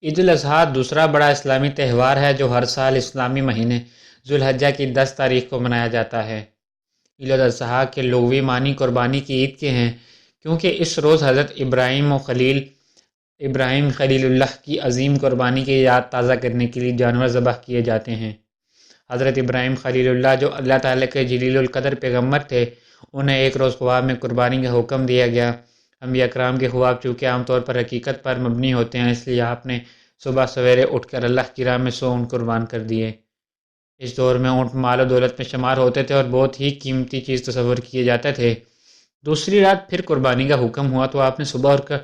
عید الاضحیٰ دوسرا بڑا اسلامی تہوار ہے جو ہر سال اسلامی مہینے ذوالحجہ کی 10 تاریخ کو منایا جاتا ہے۔ عید الاضحیٰ کے لغوی معنی قربانی کی عید کے ہیں، کیونکہ اس روز حضرت ابراہیم خلیل اللہ کی عظیم قربانی کی یاد تازہ کرنے کے لیے جانور ذبح کیے جاتے ہیں۔ حضرت ابراہیم خلیل اللہ جو اللہ تعالیٰ کے جلیل القدر پیغمبر تھے، انہیں ایک روز خواب میں قربانی کا حکم دیا گیا۔ انبیاء کرام کے خواب چونکہ عام طور پر حقیقت پر مبنی ہوتے ہیں، اس لیے آپ نے صبح سویرے اٹھ کر اللہ کی راہ میں 100 اونٹ قربان کر دیے۔ اس دور میں اونٹ مال و دولت میں شمار ہوتے تھے اور بہت ہی قیمتی چیز تصور کیے جاتے تھے۔ دوسری رات پھر قربانی کا حکم ہوا تو آپ نے صبح اٹھ کر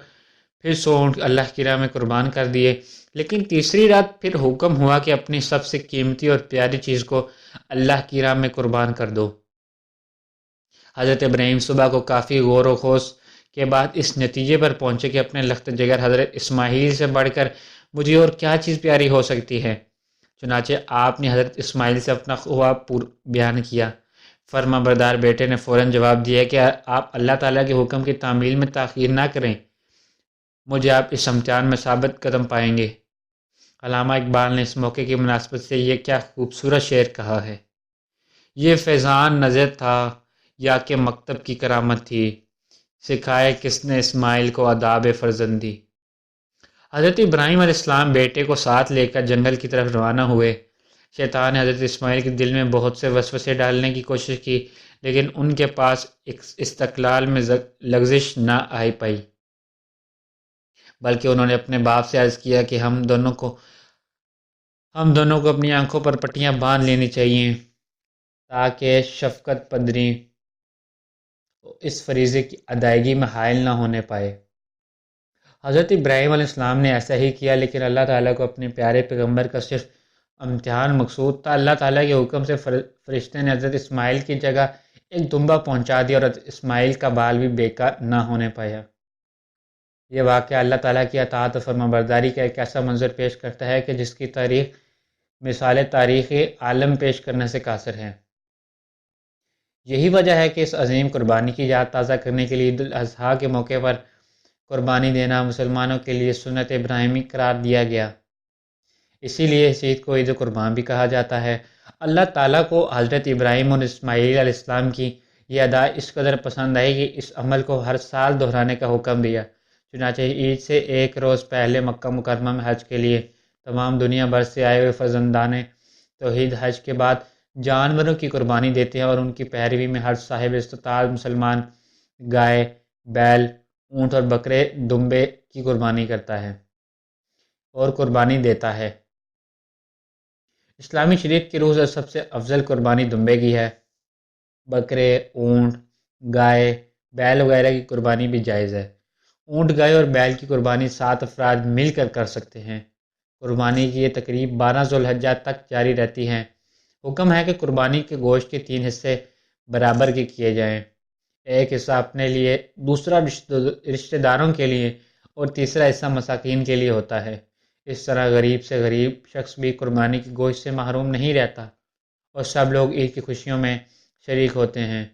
پھر 100 اونٹ اللہ کی راہ میں قربان کر دیے، لیکن تیسری رات پھر حکم ہوا کہ اپنی سب سے قیمتی اور پیاری چیز کو اللہ کی راہ میں قربان کر دو۔ حضرت ابراہیم صبح کو کافی غور و خوض کے بعد اس نتیجے پر پہنچے کہ اپنے لخت جگر حضرت اسماعیل سے بڑھ کر مجھے اور کیا چیز پیاری ہو سکتی ہے۔ چنانچہ آپ نے حضرت اسماعیل سے اپنا خواب بیان کیا۔ فرما بردار بیٹے نے فوراً جواب دیا کہ آپ اللہ تعالیٰ کے حکم کی تعمیل میں تاخیر نہ کریں، مجھے آپ اس امتحان میں ثابت قدم پائیں گے۔ علامہ اقبال نے اس موقع کی مناسبت سے یہ کیا خوبصورت شعر کہا ہے: یہ فیضان نظر تھا یا کہ مکتب کی کرامت تھی، سکھائے کس نے اسماعیل کو آداب فرزندی۔ حضرت ابراہیم علیہ السلام بیٹے کو ساتھ لے کر جنگل کی طرف روانہ ہوئے۔ شیطان نے حضرت اسماعیل کے دل میں بہت سے وسوسے ڈالنے کی کوشش کی، لیکن ان کے پاس استقلال میں لغزش نہ آئی پائی، بلکہ انہوں نے اپنے باپ سے عرض کیا کہ ہم دونوں کو اپنی آنکھوں پر پٹیاں باندھ لینی چاہیے تاکہ شفقت پدری اس فریضے کی ادائیگی میں حائل نہ ہونے پائے۔ حضرت ابراہیم علیہ السلام نے ایسا ہی کیا، لیکن اللہ تعالیٰ کو اپنے پیارے پیغمبر کا صرف امتحان مقصود تھا۔ اللہ تعالیٰ کے حکم سے فرشتے نے حضرت اسماعیل کی جگہ ایک دمبا پہنچا دیا اور حضرت اسماعیل کا بال بھی بیکار نہ ہونے پایا۔ یہ واقعہ اللہ تعالیٰ کی اطاعت و فرما برداری کا ایک ایسا منظر پیش کرتا ہے کہ جس کی تاریخ مثال تاریخ عالم پیش کرنے سے قاصر ہے۔ یہی وجہ ہے کہ اس عظیم قربانی کی یاد تازہ کرنے کے لیے عید الاضحیٰ کے موقع پر قربانی دینا مسلمانوں کے لیے سنت ابراہیمی قرار دیا گیا۔ اسی لیے اس عید کو عید قربان بھی کہا جاتا ہے۔ اللہ تعالیٰ کو حضرت ابراہیم اور اسماعیل علیہ السلام کی یہ ادا اس قدر پسند آئی کہ اس عمل کو ہر سال دہرانے کا حکم دیا۔ چنانچہ عید سے ایک روز پہلے مکہ مکرمہ میں حج کے لیے تمام دنیا بھر سے آئے ہوئے فرزندان توحید حج کے بعد جانوروں کی قربانی دیتے ہیں، اور ان کی پیروی میں ہر صاحب استطاعت مسلمان گائے، بیل، اونٹ اور بکرے دمبے کی قربانی کرتا ہے اور قربانی دیتا ہے۔ اسلامی شریعت کی روح سے سب سے افضل قربانی دمبے کی ہے۔ بکرے، اونٹ، گائے، بیل وغیرہ کی قربانی بھی جائز ہے۔ اونٹ، گائے اور بیل کی قربانی 7 افراد مل کر سکتے ہیں۔ قربانی کی یہ تقریب 12 ذوالحجہ تک جاری رہتی ہے۔ حکم ہے کہ قربانی کے گوشت کے 3 حصے برابر کے کیے جائیں، ایک حصہ اپنے لیے، دوسرا رشتہ داروں کے لیے اور تیسرا حصہ مساکین کے لیے ہوتا ہے۔ اس طرح غریب سے غریب شخص بھی قربانی کے گوشت سے محروم نہیں رہتا اور سب لوگ عید کی خوشیوں میں شریک ہوتے ہیں۔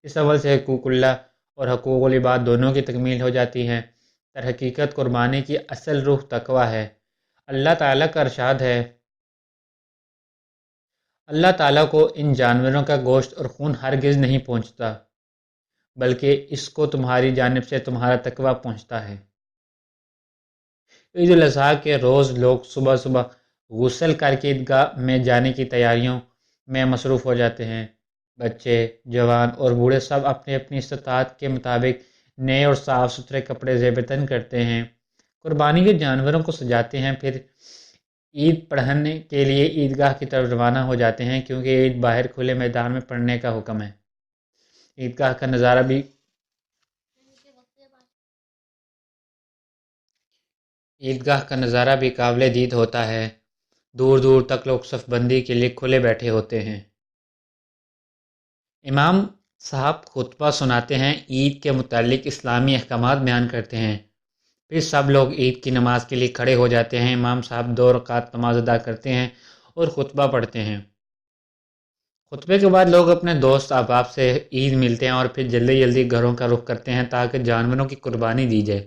اس عمل سے حقوق اللہ اور حقوق العباد دونوں کی تکمیل ہو جاتی ہے۔ در حقیقت قربانی کی اصل روح تقویٰ ہے۔ اللہ تعالیٰ کا ارشاد ہے: اللہ تعالیٰ کو ان جانوروں کا گوشت اور خون ہرگز نہیں پہنچتا، بلکہ اس کو تمہاری جانب سے تمہارا تقویٰ پہنچتا ہے۔ عید الاضحیٰ کے روز لوگ صبح صبح غسل کر کے عیدگاہ میں جانے کی تیاریوں میں مصروف ہو جاتے ہیں۔ بچے، جوان اور بوڑھے سب اپنی اپنی استطاعت کے مطابق نئے اور صاف ستھرے کپڑے زیب تن کرتے ہیں، قربانی کے جانوروں کو سجاتے ہیں، پھر عید پڑھنے کے لیے عیدگاہ کی طرف روانہ ہو جاتے ہیں، کیونکہ عید باہر کھلے میدان میں پڑھنے کا حکم ہے۔ عیدگاہ کا نظارہ بھی قابل دید ہوتا ہے۔ دور دور تک لوگ صف بندی کے لیے کھلے بیٹھے ہوتے ہیں۔ امام صاحب خطبہ سناتے ہیں، عید کے متعلق اسلامی احکامات بیان کرتے ہیں، پھر سب لوگ عید کی نماز کے لیے کھڑے ہو جاتے ہیں۔ امام صاحب 2 رکعت نماز ادا کرتے ہیں اور خطبہ پڑھتے ہیں۔ خطبے کے بعد لوگ اپنے دوست احباب سے عید ملتے ہیں اور پھر جلدی جلدی گھروں کا رخ کرتے ہیں تاکہ جانوروں کی قربانی دی جائے۔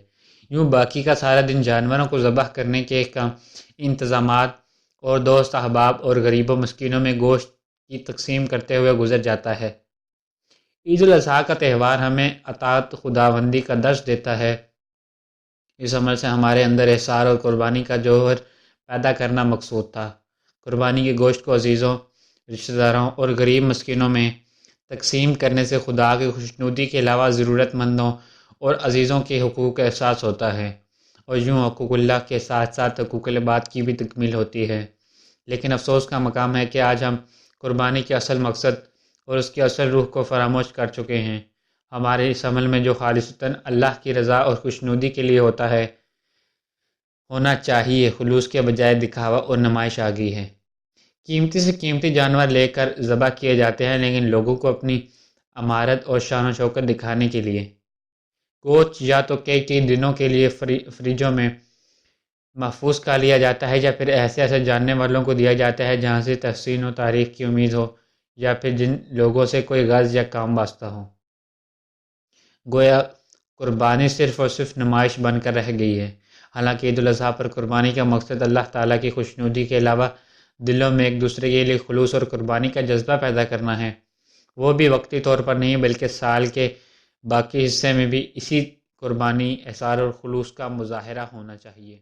یوں باقی کا سارا دن جانوروں کو ذبح کرنے کے انتظامات اور دوست احباب اور غریب و مسکینوں میں گوشت کی تقسیم کرتے ہوئے گزر جاتا ہے۔ عید الاضحیٰ کا تہوار ہمیں اطاعت خداوندی کا درس دیتا ہے۔ اس عمل سے ہمارے اندر احسار اور قربانی کا جوہر پیدا کرنا مقصود تھا۔ قربانی کے گوشت کو عزیزوں، رشتہ داروں اور غریب مسکینوں میں تقسیم کرنے سے خدا کی خوشنودی کے علاوہ ضرورت مندوں اور عزیزوں کے حقوق کا احساس ہوتا ہے، اور یوں حقوق اللہ کے ساتھ ساتھ حقوق العباد کی بھی تکمیل ہوتی ہے۔ لیکن افسوس کا مقام ہے کہ آج ہم قربانی کے اصل مقصد اور اس کی اصل روح کو فراموش کر چکے ہیں۔ ہمارے اس عمل میں جو خالصتاً اللہ کی رضا اور خوشنودی کے لیے ہونا چاہیے، خلوص کے بجائے دکھاوا اور نمائش آ گئی ہے۔ قیمتی سے قیمتی جانور لے کر ذبح کیے جاتے ہیں، لیکن لوگوں کو اپنی امارت اور شان و شوکت دکھانے کے لیے گوشت یا تو کئی دنوں کے لیے فریجوں میں محفوظ کر لیا جاتا ہے، یا پھر ایسے جاننے والوں کو دیا جاتا ہے جہاں سے تحسین و تعریف کی امید ہو، یا پھر جن لوگوں سے کوئی غرض یا کام واسطہ ہو۔ گویا قربانی صرف اور صرف نمائش بن کر رہ گئی ہے، حالانکہ عید الاضحیٰ پر قربانی کا مقصد اللہ تعالیٰ کی خوشنودی کے علاوہ دلوں میں ایک دوسرے کے لیے خلوص اور قربانی کا جذبہ پیدا کرنا ہے، وہ بھی وقتی طور پر نہیں بلکہ سال کے باقی حصے میں بھی اسی قربانی، احسار اور خلوص کا مظاہرہ ہونا چاہیے۔